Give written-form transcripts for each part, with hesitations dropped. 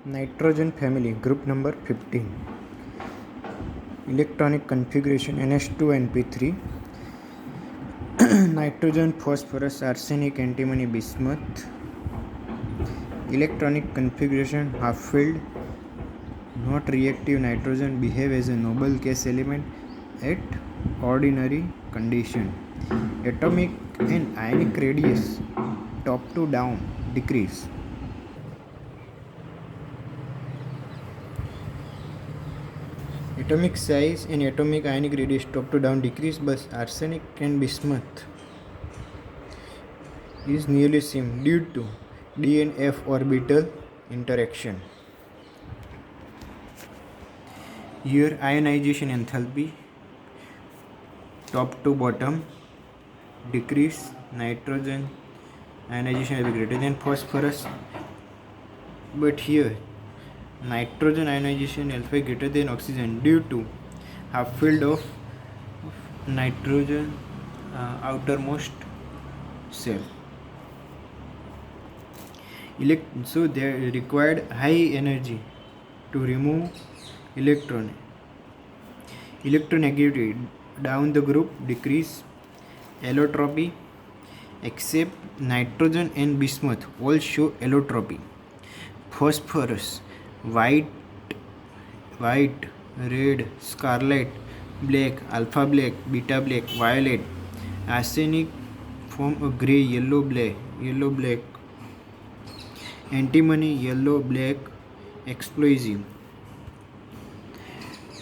Nitrogen family, group number 15. Electronic configuration NH2NP3. Nitrogen, phosphorus, arsenic, antimony, bismuth. Electronic configuration half-filled, not reactive. Nitrogen behave as a noble gas element at ordinary condition. Atomic and ionic radius top to down decrease. Atomic size and atomic ionic radius top to down decrease, but arsenic and bismuth is nearly same due to D and F orbital interaction. Here ionization enthalpy top to bottom decrease. Nitrogen ionization will be greater than phosphorus, but here nitrogen ionization alpha greater than oxygen due to half filled of nitrogen outermost cell. So they required high energy to remove electron. Electronegativity down the group decrease. Allotropy except nitrogen and bismuth all show allotropy. Phosphorus white, red, scarlet, black, alpha black, beta black, violet. Arsenic form a gray, yellow, black. Antimony yellow, black, explosive.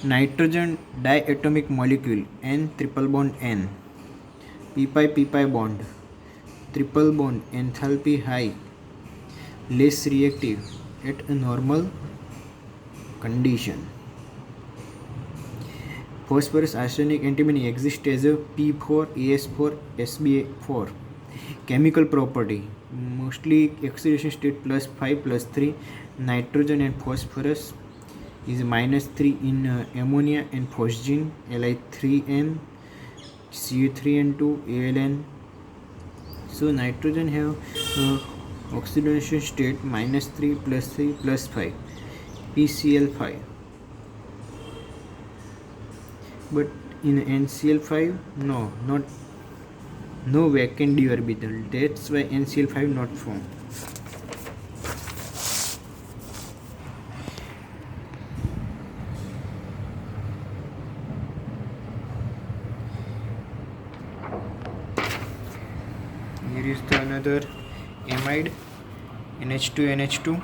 Nitrogen diatomic molecule N triple bond N. P pi bond. Triple bond enthalpy high, less reactive at a normal condition. Phosphorus, arsenic, antimony exist as a P4, AS4, SbA4. Chemical property mostly oxidation state +5 +3. Nitrogen and phosphorus is -3 in ammonia and phosgene, Li3n, Cu3n2, Aln. So nitrogen have oxidation state -3 +3 +5, PCl5. But in NCl5 no vacant d orbital. That's why NCl5 not formed. Here is the another amide, NH2NH2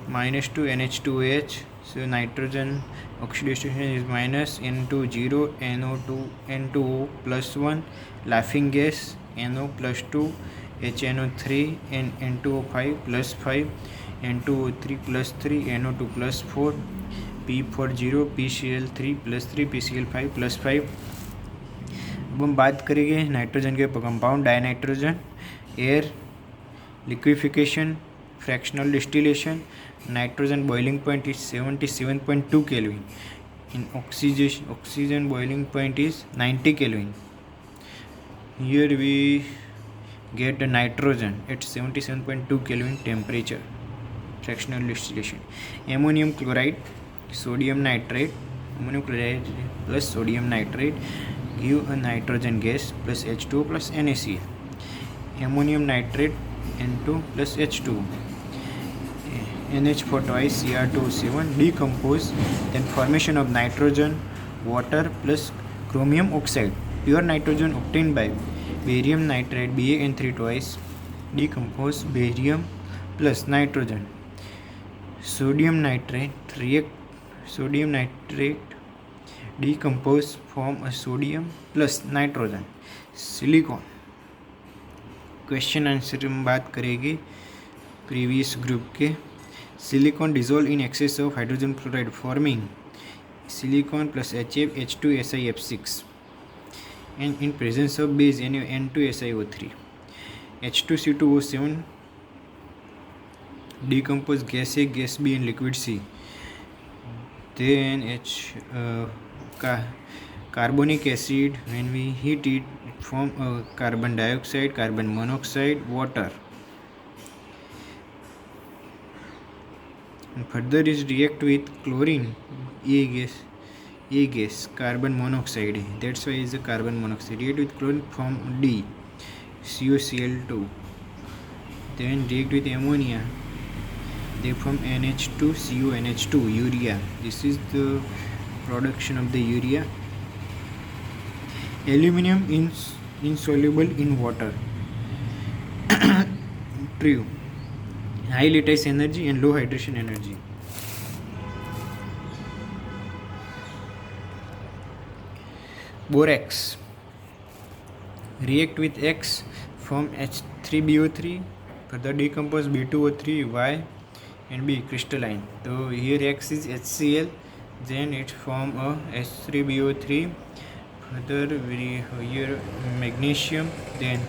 -2 NH2OH. So nitrogen oxidation is minus N20, NO2, N2O +1, laughing gas NO +2, HNO3 and N2O5 +5, N2O3 +3, NO2 +4, P40, PCl3 +3, PCl5 +5. अब हम बात करेंगे nitrogen के compound dinitrogen. Air liquefaction, fractional distillation. Nitrogen boiling point is 77.2 Kelvin. In oxygen boiling point is 90 Kelvin. Here we get the nitrogen at 77.2 Kelvin temperature. Fractional distillation. Ammonium chloride, sodium nitrate. Ammonium chloride plus sodium nitrate give a nitrogen gas plus H2 plus NaCl. Ammonium nitrate N2 plus H2. NH4 twice Cr2O7 decompose, then formation of nitrogen, water plus chromium oxide. Pure nitrogen obtained by barium nitrate BaN3 twice decompose barium plus nitrogen. Sodium nitrate decompose form a sodium plus nitrogen. Silicon. Question answer में बात करेंगे previous group के. Silicon dissolve in excess of hydrogen fluoride forming silicon plus HF H2SiF6 and in presence of base N2SiO3. H2C2O7 decompose gas A, gas B and liquid C. Then carbonic acid, when we heat it form carbon dioxide, carbon monoxide, water. And further is react with chlorine, A gas, carbon monoxide. That's why it's a carbon monoxide. React with chlorine form D, CuCl2. Then react with ammonia. They form NH2CuNH2, urea. This is the production of the urea. Aluminum insoluble in water. True. High lattice energy and low hydration energy. Borax. React with X, form H3BO3, further decompose B2O3, Y and B crystalline. So here X is HCl, then it form a H3BO3, further here magnesium, then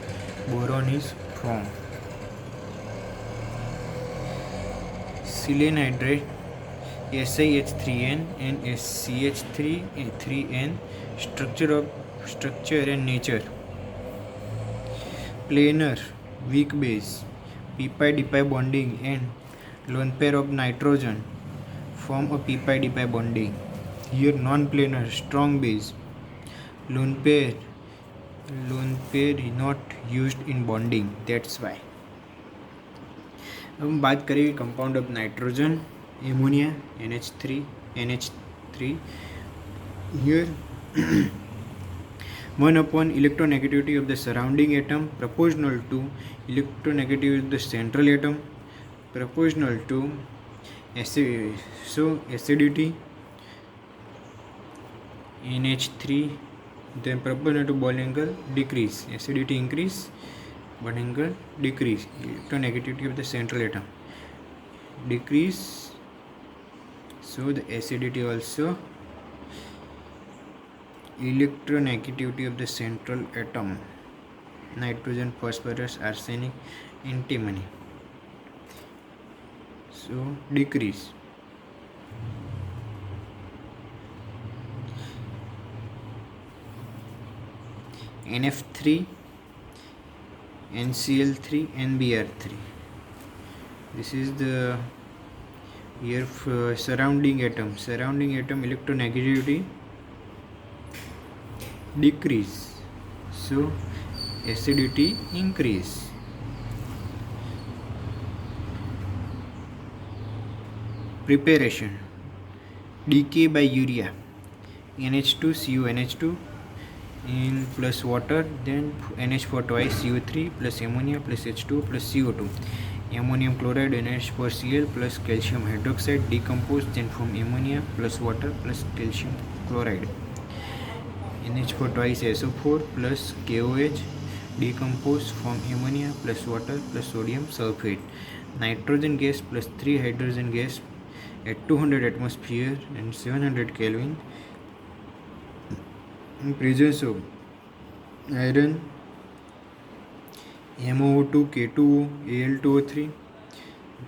boron is formed. Silane hydrate, SiH3n and SCH3N. Structure and nature. Planar, weak base, pp-dp bonding and lone pair of nitrogen form a pp-dp bonding. Here non-planar, strong base, lone pair is not used in bonding. That's why. अब हम बात करेंगे compound of nitrogen, ammonia, NH3. Here 1 upon electronegativity of the surrounding atom proportional to electronegativity of the central atom proportional to acidity NH3, then proportional to bond angle decrease, acidity increase, bond angle decrease, electronegativity of the central atom decrease, so the acidity also, electronegativity of the central atom, nitrogen, phosphorus, arsenic, antimony, so decrease. NF3, NCl3, NBr3. This is the here surrounding atom electronegativity decrease, so acidity increase. Preparation, decay by urea, NH2CuNH2 in plus water, then NH4 twice CO3 plus ammonia plus H2 plus CO2, ammonium chloride NH4Cl plus calcium hydroxide decomposed, then form ammonia plus water plus calcium chloride. NH4 twice SO4 plus KOH decompose, form ammonia plus water plus sodium sulfate. Nitrogen gas plus 3 hydrogen gas at 200 atmosphere and 700 Kelvin in presence of iron, MOO2, K2O, Al2O3.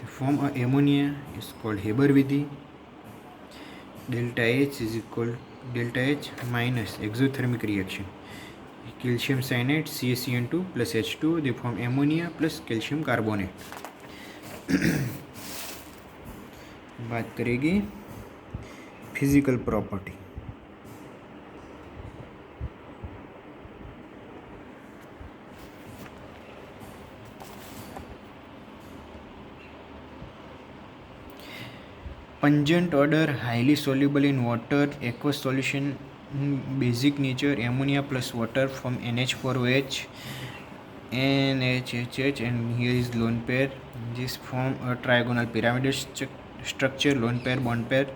The form of ammonia is called Haber-Vidhi. Delta H is equal delta H minus exothermic reaction. Calcium cyanide CaCN2 plus H2, they form ammonia plus calcium carbonate. बात करेंगे physical property. Pungent odor, highly soluble in water, aqueous solution, basic nature, ammonia plus water from NH4OH, NHHH, and here is lone pair. This form a trigonal pyramidal structure, lone pair bond pair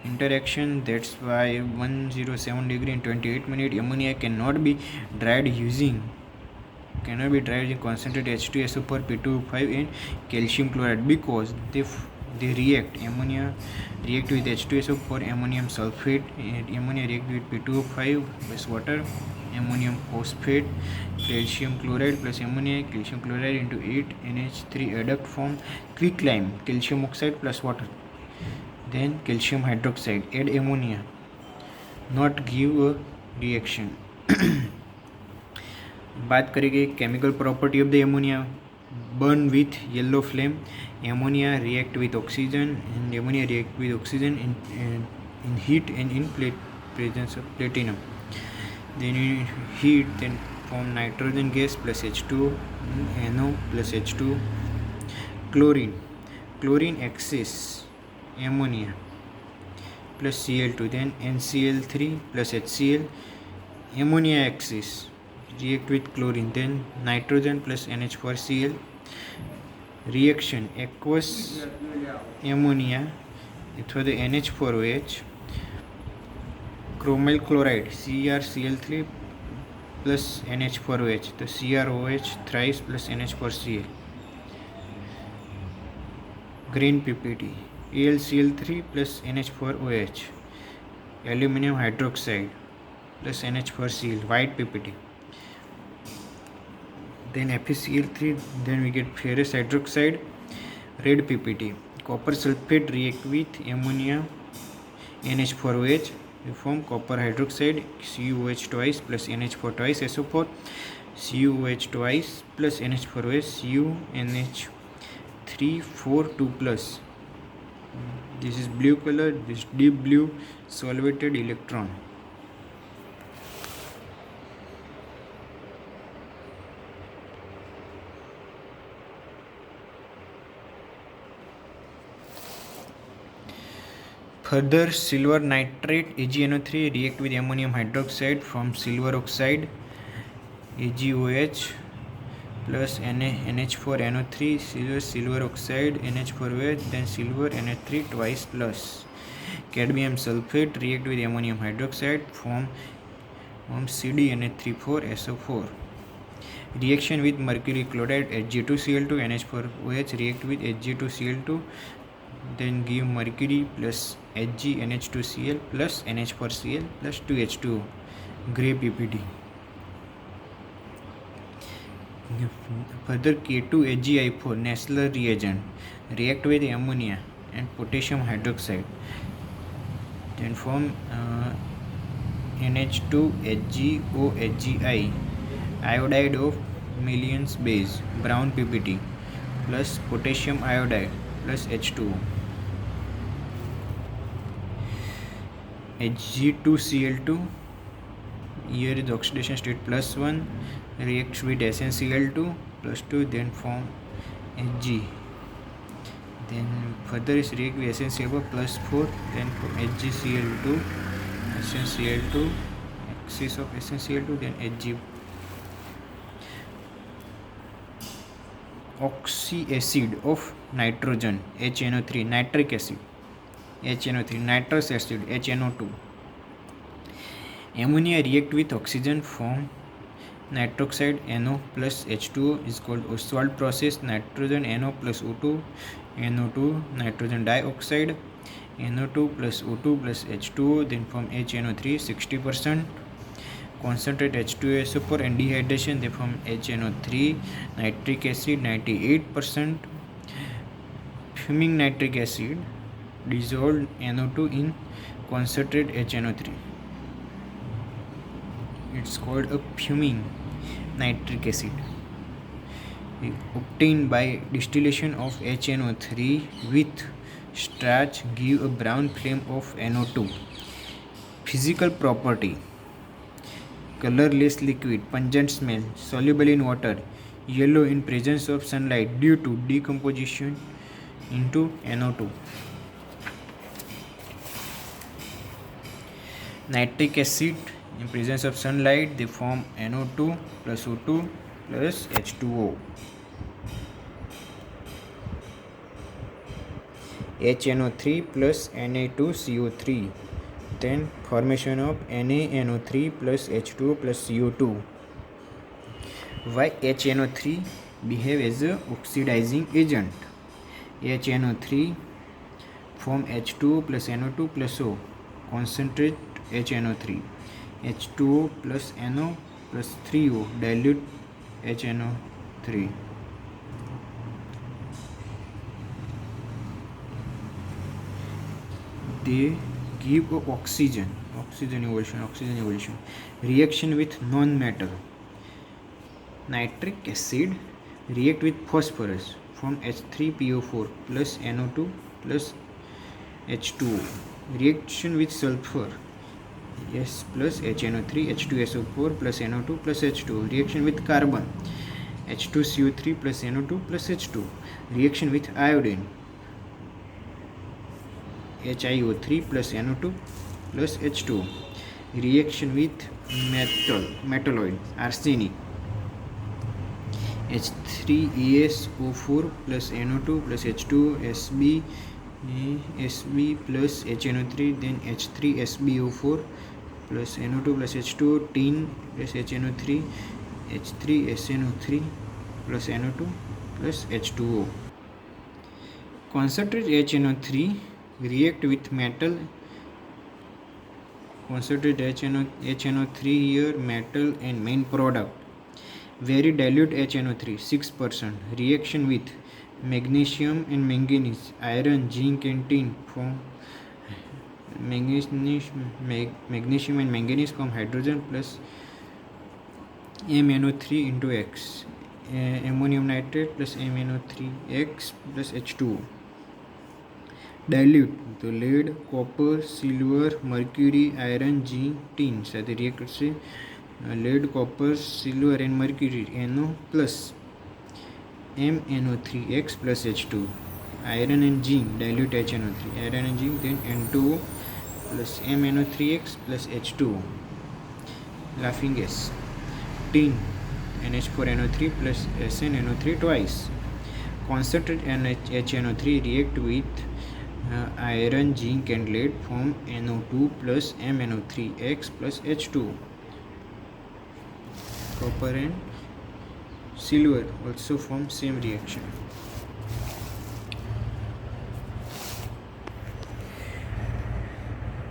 interaction. That's why 107 degree and 28 minutes. Ammonia cannot be dried using concentrated H2SO4 P2O5 and calcium chloride because they react. Ammonia react with H2SO4 ammonium sulfate, and ammonia react with P2O5 plus water, ammonium phosphate, calcium chloride plus ammonia, calcium chloride into 8NH3 adduct form quicklime, calcium oxide plus water, then calcium hydroxide, add ammonia, not give a reaction. बात करेंगे chemical property of the ammonia. burn with yellow flame. Ammonia react with oxygen, and ammonia react with oxygen in heat and in presence of platinum. Then in heat, then form nitrogen gas plus H2O, NO plus H2O. Chlorine excess ammonia plus Cl2, then NCl3 plus HCl. Ammonia excess react with chlorine, then nitrogen plus NH4Cl. Reaction aqueous ammonia for the NH4OH. Chromyl chloride CrCl3 plus NH4OH, the CrOH thrice plus NH4Cl. Green PPT AlCl3 plus NH4OH. Aluminum hydroxide plus NH4Cl. White PPT. Then FeCl3, then we get ferrous hydroxide. Red PPT. Copper sulfate react with ammonia NH4OH. We form copper hydroxide CuOH twice plus NH4 twice SO4. CuOH twice plus NH4OH CuNH3 4 2 plus. This is blue color, this deep blue solvated electron. Further, silver nitrate AgNO3 react with ammonium hydroxide from silver oxide AgOH plus NH4NO3 silver oxide NH4OH, then silver NH3 twice plus. Cadmium sulfate react with ammonium hydroxide from CdNH34 SO4. Reaction with mercury chloride Hg2Cl2 NH4OH react with Hg2Cl2, then give mercury plus HgNH2Cl plus NH4Cl plus 2H2O. Gray PPT. Further, K2HgI4 Nessler reagent react with ammonia and potassium hydroxide, then form NH2HgOHgI iodide of Millian's base. Brown PPT plus potassium iodide plus H2O. Hg2Cl2, here is oxidation state +1, reacts with SnCl2 +2, then form Hg. Then further is react with SnCl4 +4, then from HgCl2, SnCl2, excess of SnCl2, then Hg. Oxy acid of nitrogen HNO3, nitric acid HNO3, nitrous acid HNO2. Ammonia react with oxygen form nitroxide NO plus H2O is called Ostwald process. Nitrogen NO plus O2, NO2, nitrogen dioxide, NO2 plus O2 plus H2O, then form HNO3 60%. Concentrate H2SO4 and dehydration, they form HNO3. Nitric acid 98%. Fuming nitric acid dissolved NO2 in concentrate HNO3. It's called a fuming nitric acid obtained by distillation of HNO3 with starch give a brown flame of NO2. Physical property: colorless liquid, pungent smell, soluble in water, yellow in presence of sunlight due to decomposition into NO2. Nitric acid in presence of sunlight, they form NO2 plus O2 plus H2O. HNO3 plus Na2CO3, then formation of NaNO3 plus H2O plus CO2. Why HNO3 behave as a oxidizing agent? HNO3 form H2O plus NO2 plus O, concentrate HNO3, H2O plus NO plus 3O, dilute HNO3. They give oxygen evolution. Reaction with non-metal. Nitric acid react with phosphorus, form H3PO4 plus NO2 plus H2O. Reaction with sulfur, S plus HNO3 H2SO4 plus NO2 plus H2O. Reaction with carbon, H2CO3 plus NO2 plus H2. Reaction with iodine, HiO3 plus NO2 plus H2O. Reaction with metalloid, arsenic, H3ESO4 plus NO2 plus H2O, Sb plus HNO3, then H3SbO4 plus NO2 plus H2O, tin plus HNO3, H3SNO3 plus NO2 plus H2O. Concentrated HNO3 react with metal. Concentrated HNO3 here, metal and main product. Very dilute HNO3 6%. Reaction with magnesium and manganese, iron, zinc and tin form magnesium and manganese form hydrogen plus MnO3 into X. Ammonium nitrate plus MnO3X plus H2O. Dilute तो lead, copper, silver, mercury, iron, zinc, tin સાથે react કરશે. lead, copper, silver and mercury NO plus MnO3X plus H2. Iron and zinc dilute HNO3. Iron and zinc, then N2O plus MnO3X plus H2O. Laughing gas. Tin NH4NO3 plus SnNO3 twice. Concentrated HNO3 react with iron, zinc and lead form NO2 plus MnO3X plus H2O. Copper and silver also form same reaction.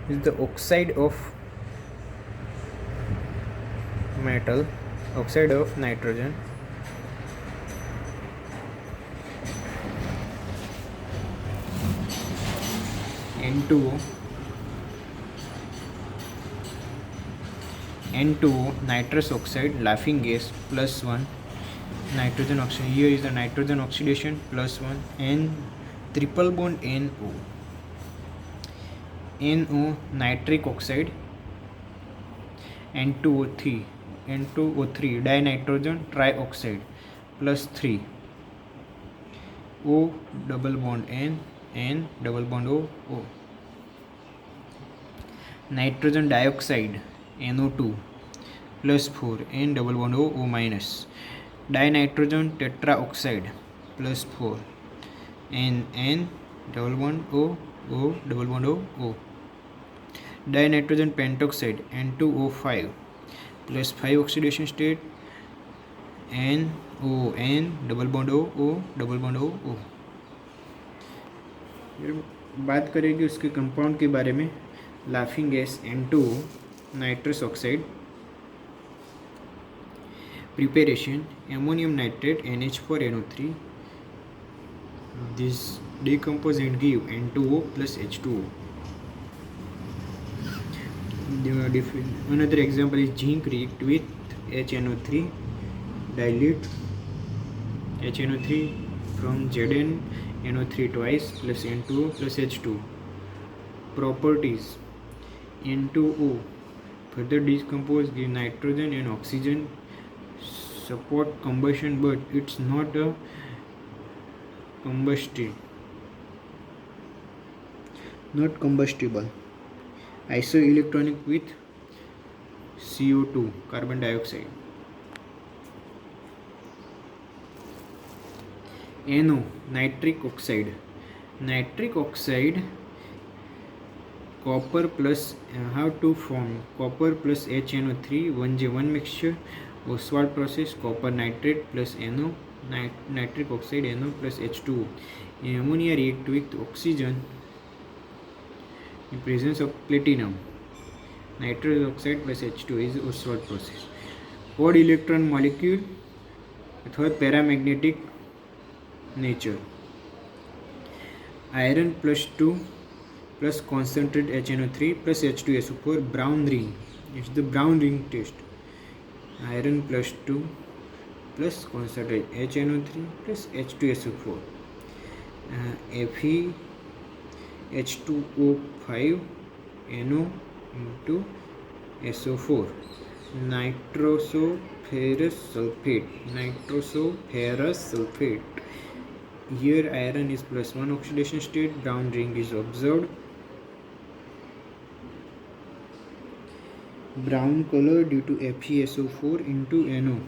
Is the oxide of metal, oxide of nitrogen, N2O, nitrous oxide, laughing gas, plus 1, nitrogen oxide, here is the nitrogen oxidation, plus 1, N triple bond NO, nitric oxide, N2O3, dinitrogen trioxide, plus 3, O double bond N double bond O. Nitrogen dioxide, NO2, plus 4, N double bond O minus. Dinitrogen tetraoxide, plus 4, N double bond O double bond O. Dinitrogen pentoxide, N2O5, plus 5 oxidation state, N double bond O double bond O. बात करेंगे उसके compound के बारे में. Laughing gas N2O, nitrous oxide. Preparation: ammonium nitrate NH4NO3. This decompose and give N2O plus H2O. Another example is zinc react with HNO3, dilute HNO3 from ZnNO3 twice plus N2O plus H2. Properties: N2O further decompose, give nitrogen and oxygen, support combustion, but it's not a combustible. Isoelectronic with CO2, carbon dioxide. NO, nitric oxide. Nitric oxide, copper plus how to form copper plus HNO3 1J1 mixture, Ostwald process, copper nitrate plus NO, nitric oxide NO plus H2O. Ammonia react with oxygen in presence of platinum, nitrous oxide plus H2O is Ostwald process. Odd electron molecule with paramagnetic nature. Iron plus 2 plus concentrated HNO3 plus H2SO4, brown ring. It's the brown ring test. Iron plus 2 plus concentrate HNO3 plus H2SO4. Fe H2O5 NO into SO4. Nitrosoferrous sulfate. Here iron is +1 oxidation state, brown ring is observed. Brown color due to FeSO4 into NO.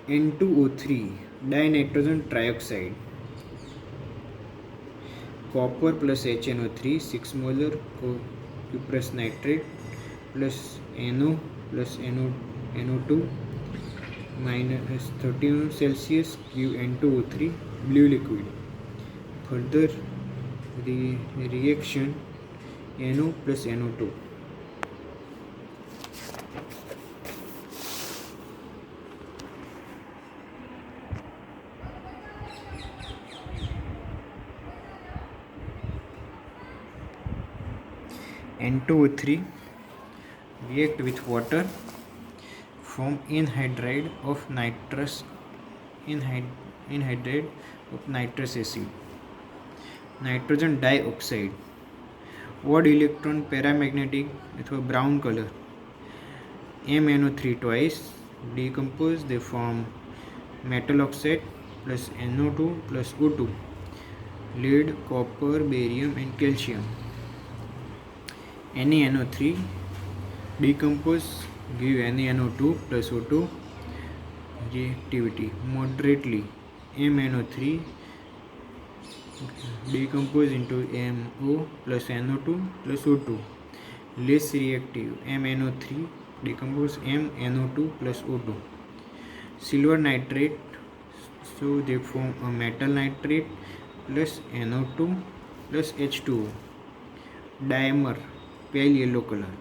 N2O3 dinitrogen trioxide. Copper plus HNO3 6 molar cuprous nitrate plus NO plus NO2 minus 13 Celsius give N2O3 blue liquid. Further reaction NO plus NO2. N2O3 react with water, form anhydride of nitrous acid. Nitrogen dioxide. Odd electron paramagnetic अथवा brown color. MnO3 twice decompose, they form metal oxide plus NO2 plus O2. Lead, copper, barium and calcium. NaNO3 decompose, give NaNO2 plus O2. Reactivity moderately. MnO3 decompose into MO plus NO2 plus O2. Less reactive. MnO3 decompose MnO2 plus O2. Silver nitrate, so they form a metal nitrate plus NO2 plus H2O. Dimer, pale yellow color.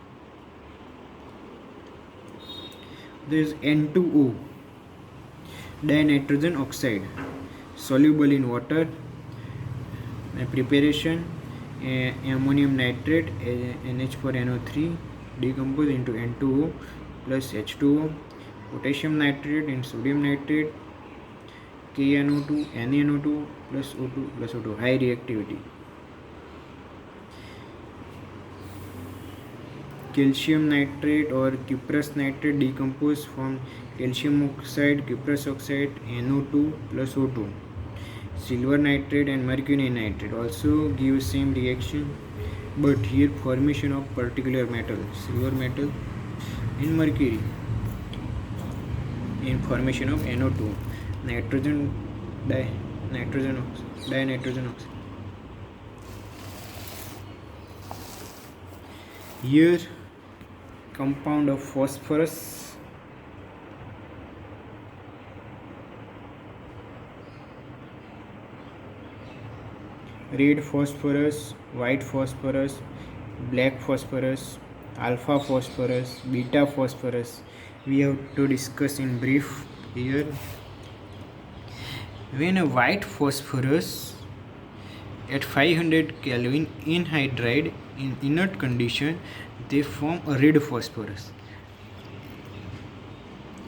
There is N2O, dinitrogen oxide, soluble in water. Preparation: ammonium nitrate NH4NO3 decompose into N2O plus H2O. Potassium nitrate and sodium nitrate KNO2 NaNO2 plus O2 plus O2. High reactivity. Calcium nitrate or cuprous nitrate decompose from calcium oxide, cuprous oxide, NO2 plus O2. Silver nitrate and mercury nitrate also give same reaction, but here formation of particular metal, silver metal and mercury, in formation of NO2, dinitrogen oxide. Here compound of phosphorus, red phosphorus, white phosphorus, black phosphorus, alpha phosphorus, beta phosphorus. We have to discuss in brief here. When a white phosphorus at 500 Kelvin anhydride in inert condition, they form a red phosphorus.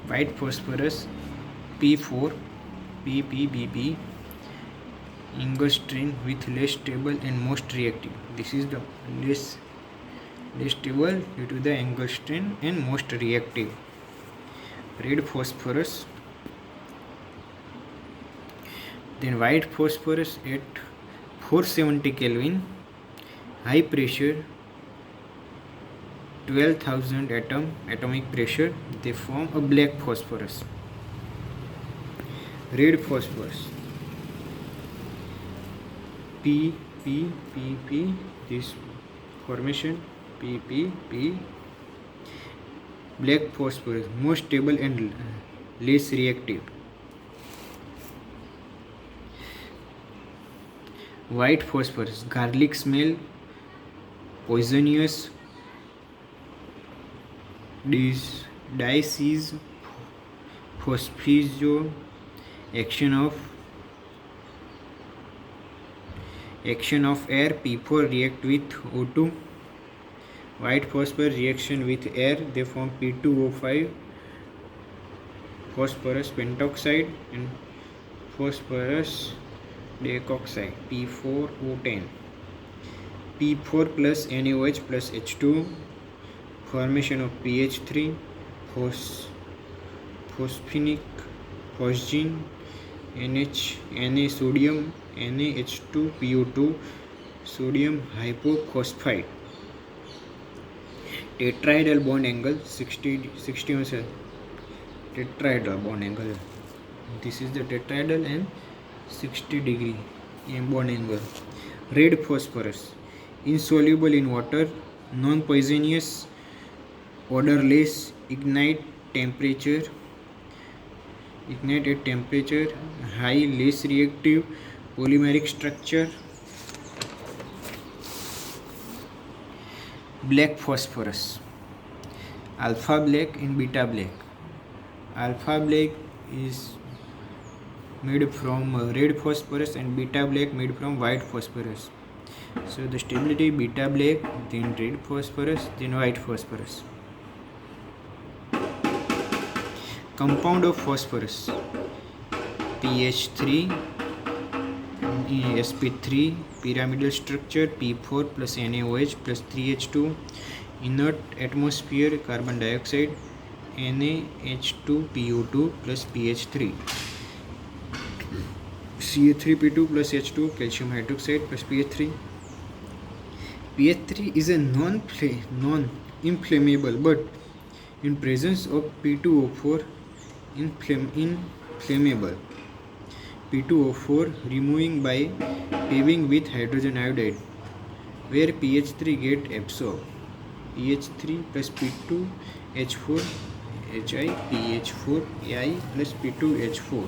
White phosphorus P4 PPBP, angstrom with less stable and most reactive. This is the less stable due to the angstrom and most reactive. Red phosphorus. Then white phosphorus at 470 Kelvin, high pressure, 12,000 atomic pressure, they form a black phosphorus. Red phosphorus P, this formation P. Black phosphorus more stable and less reactive. White phosphorus garlic smell, poisonous, disease, phosphizo, action of air. P4 react with O2. White phosphorus reaction with air, they form P2O5 phosphorus pentoxide and phosphorus dicoxide P4O10. P4 plus NaOH plus H2, formation of PH3, phosphinic phosgene, Na sodium, NaH2PO2, sodium hypophosphite. Tetrahedral bond angle 60 tetrahedral bond angle. This is the tetrahedral and 60° bond angle. Red phosphorus, insoluble in water, non-poisonous, odorless, ignite at temperature high, less reactive, polymeric structure. Black phosphorus, alpha black and beta black. Alpha black is made from red phosphorus and beta black made from white phosphorus. So the stability beta black, then red phosphorus, then white phosphorus. Compound of phosphorus, PH3, sp3, pyramidal structure, P4 plus NaOH plus 3H2, inert atmosphere, carbon dioxide, NaH2PO2 plus PH3, Ca3P2 plus H2, calcium hydroxide plus PH3. PH3 is a non-inflammable, but in presence of P2O4 inflammable. P2O4 removing by paving with hydrogen iodide, where PH3 get absorbed. PH3 plus P2H4 Hi, PH4I plus P2H4,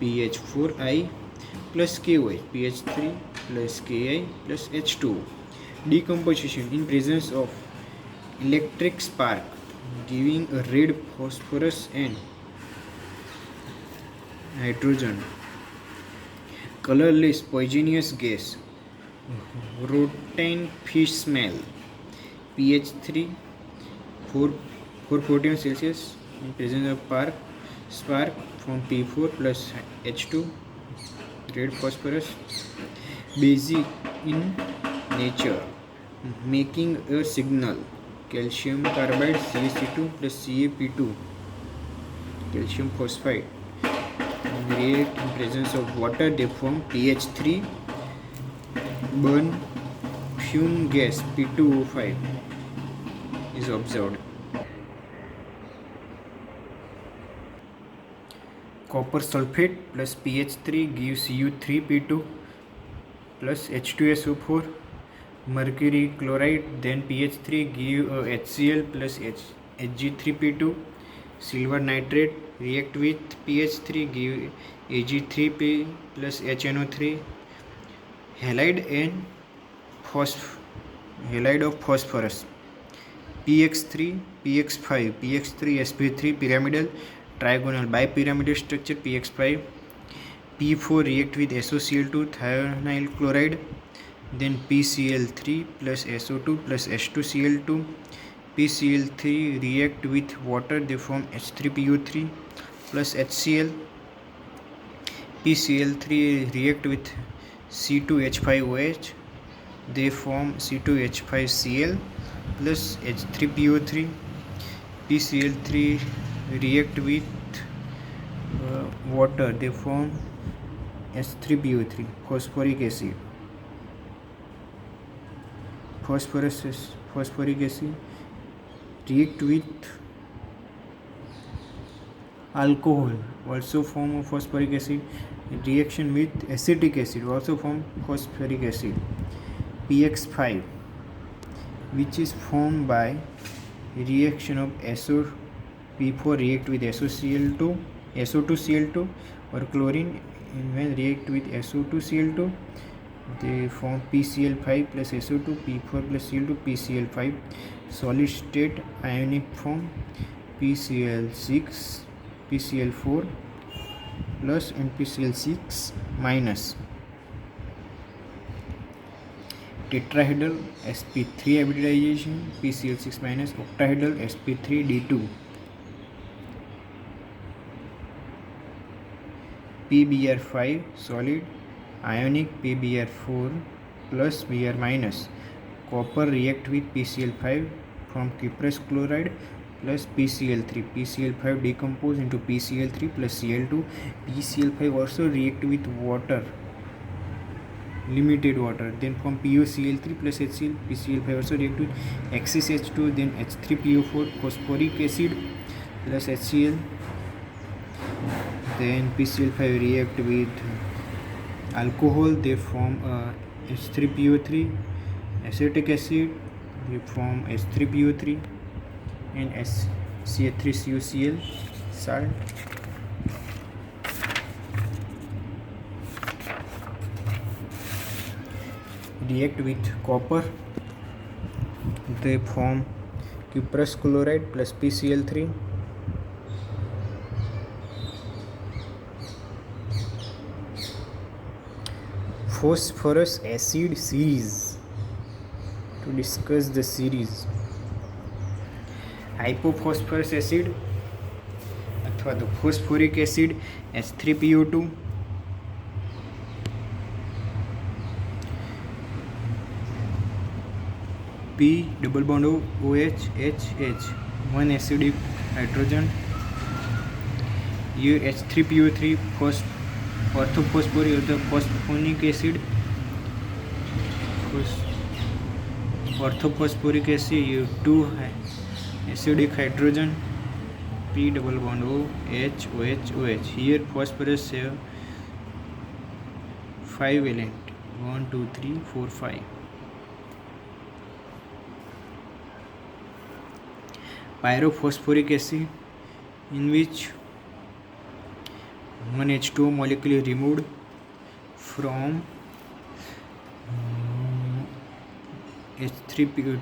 PH4I plus KY, PH3 plus Ki plus H2. Decomposition in presence of electric spark, giving a red phosphorus and hydrogen. Colorless poisonous gas, rotten fish smell, pH3 440 Celsius in presence of spark from P4 plus H2, red phosphorus. Basic in nature, making a signal, calcium carbide CaC2 plus CaP2, calcium phosphide. React in presence of water, they form PH3, burn fume gas P2O5 is observed. Copper sulfate plus PH3 gives Cu3P2 plus H2SO4. Mercury chloride then PH3 give HCl plus Hg3P2. Silver nitrate react with PH3 give Ag3P plus HNO3. Halide of phosphorus, PX3, PX5, PX3 sp3 pyramidal, trigonal bipyramidal structure PX5. P4 react with SOCl2 thionyl chloride, then PCl3 plus SO2 plus H2Cl2. PCl3 react with water, they form H3PO3 plus HCl. PCl3 react with C2H5OH, they form C2H5Cl plus H3PO3. PCl3 react with water, they form H3PO3, phosphoric acid. Phosphoric acid react with alcohol, also form of phosphoric acid. Reaction with acetic acid also form phosphoric acid. PX5, which is formed by reaction of P4 react with SO2Cl2 or chlorine, and when react with SO2Cl2 they form PCl5 plus SO2, P4 plus Cl2, PCl5. Solid state ionic form PCl6, PCl4 plus and PCl6 minus. Tetrahedral sp3 hybridization, PCl6 minus. Octahedral sp3D2. PBr5 solid, ionic PBr4 plus Br minus. Copper react with PCl5 from cuprous chloride plus PCl3. PCl5 decompose into PCl3 plus Cl2. PCl5 also react with water, limited water, then from PuCl3 plus HCl. PCl5 also react with excess H2, then H3PO4, phosphoric acid plus HCl. Then PCl5 react with alcohol, they form H3PO3, acetic acid, they form H3PO3 and CH3CuCl salt. React with copper, they form cuprous chloride plus PCl3. Phosphorus acid series. To discuss the series, hypophosphorus acid अथवा तो phosphoric acid H3PO2, P double bond OH H, one acidic hydrogen. Here H3PO3 orthophosphoric or the phosphonic acid, orthophosphoric acid. You two acidic hydrogen, P double bond OH OH. Here phosphorus have 5 element, 1 2 3 4 5. Pyrophosphoric acid, in which one H2O molecule is removed from H3PO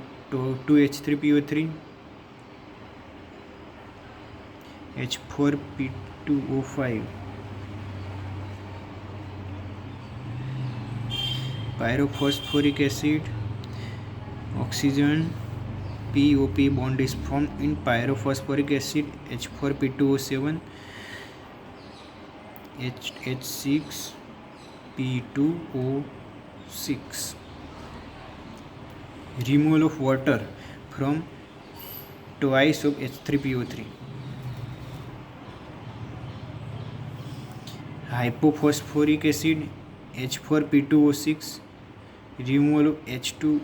to H3PO3, H4P2O5. Pyrophosphoric acid, oxygen POP bond is formed in pyrophosphoric acid, H4P2O7, H6P2O6. Removal of water from twice of H3PO3. Hypophosphoric acid, H4P2O6. Removal of H2OH.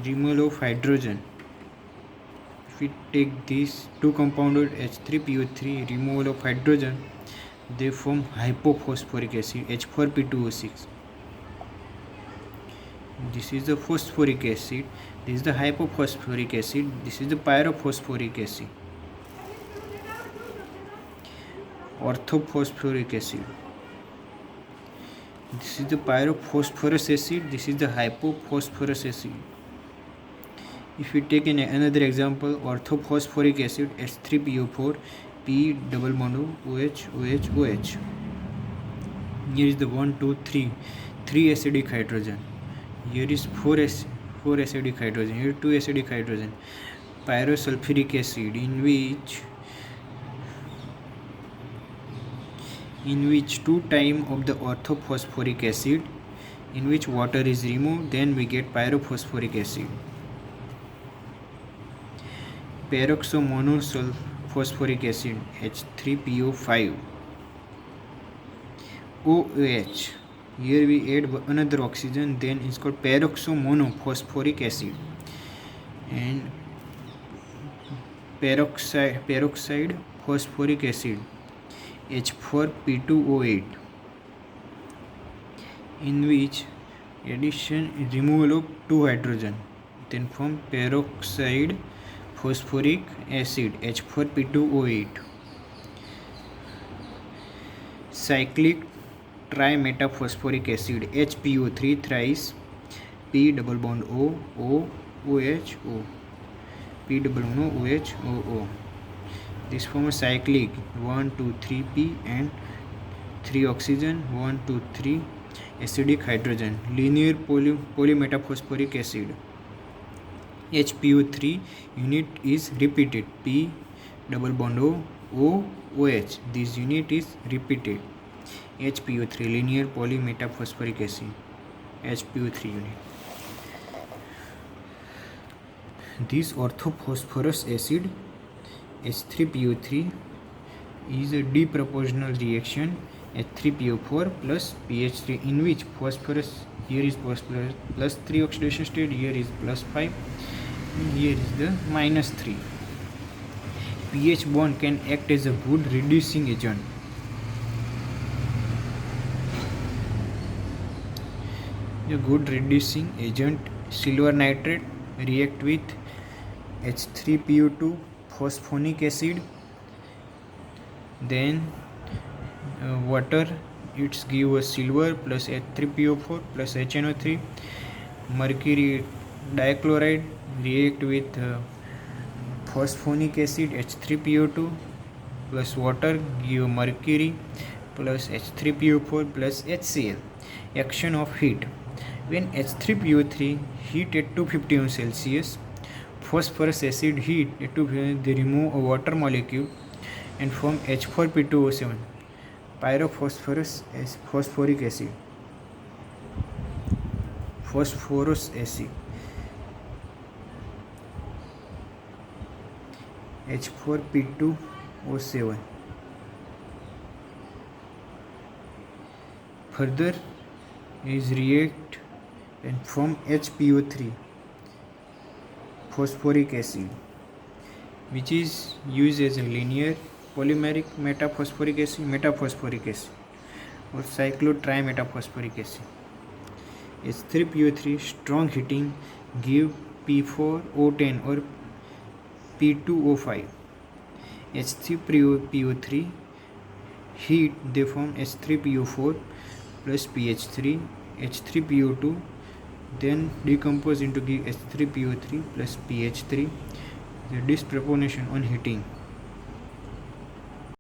Removal of hydrogen. If we take these two compounded H3PO3, removal of hydrogen, they form hypophosphoric acid, H4P2O6. This is the phosphoric acid, this is the hypophosphoric acid, this is the pyrophosphoric acid. Orthophosphoric acid, this is the pyrophosphorus acid, this is the hypophosphorus acid. If we take another example, orthophosphoric acid, H3PO4, P double bond OH OH OH. Here is the 1 2 3 acidic hydrogen. Here is 4 acidic hydrogen. Here 2 acidic hydrogen. Pyrosulfuric acid, in which 2 times of the orthophosphoric acid, in which water is removed, then we get pyrophosphoric acid. Peroxomonophosphoric acid, H3PO5. OH, here we add another oxygen, then it's called peroxomonophosphoric acid. And peroxide phosphoric acid, H4P2O8, in which addition removal of 2 hydrogen, then from peroxide phosphoric acid, H4P2O8. Cyclic trimetaphosphoric acid, HPO3 thrice, P double bond O OH O, P double bond OH O. This forms cyclic 1 2 3 P and 3 oxygen, 1 2 3 acidic hydrogen. Linear polymetaphosphoric acid, HPO3 unit is repeated, P double bond OH. This unit is repeated. HPO3 linear polymetaphosphoric acid. HPO3 unit. This orthophosphorus acid H3PO3 is a deproportional reaction H3PO4 plus pH3 in which phosphorus, here is phosphorus plus 3 oxidation state, here is plus 5 and here is the minus 3. pH bond can act as a good reducing agent. The good reducing agent silver nitrate react with H3PO2 phosphonic acid, then water, it's give a silver plus H3PO4 plus HNO3. Mercury dichloride react with phosphonic acid H3PO2 plus water give mercury plus H3PO4 plus HCl. Action of heat. When H3PO3 heat at 250 Celsius, phosphorus acid heat at 250, they remove a water molecule and form H4P2O7, pyrophosphorus phosphoric acid, phosphorus acid, H4P2O7. Further is react and form HPO3 phosphoric acid, which is used as a linear polymeric metaphosphoric acid or cyclotrimetphosphoric acid. H3PO3 strong heating give P4O10 or P2O5. H3PO3 heat they form H3PO4 plus pH3, H3PO2 then decompose into give H3PO3 plus pH3. The disproportion on heating.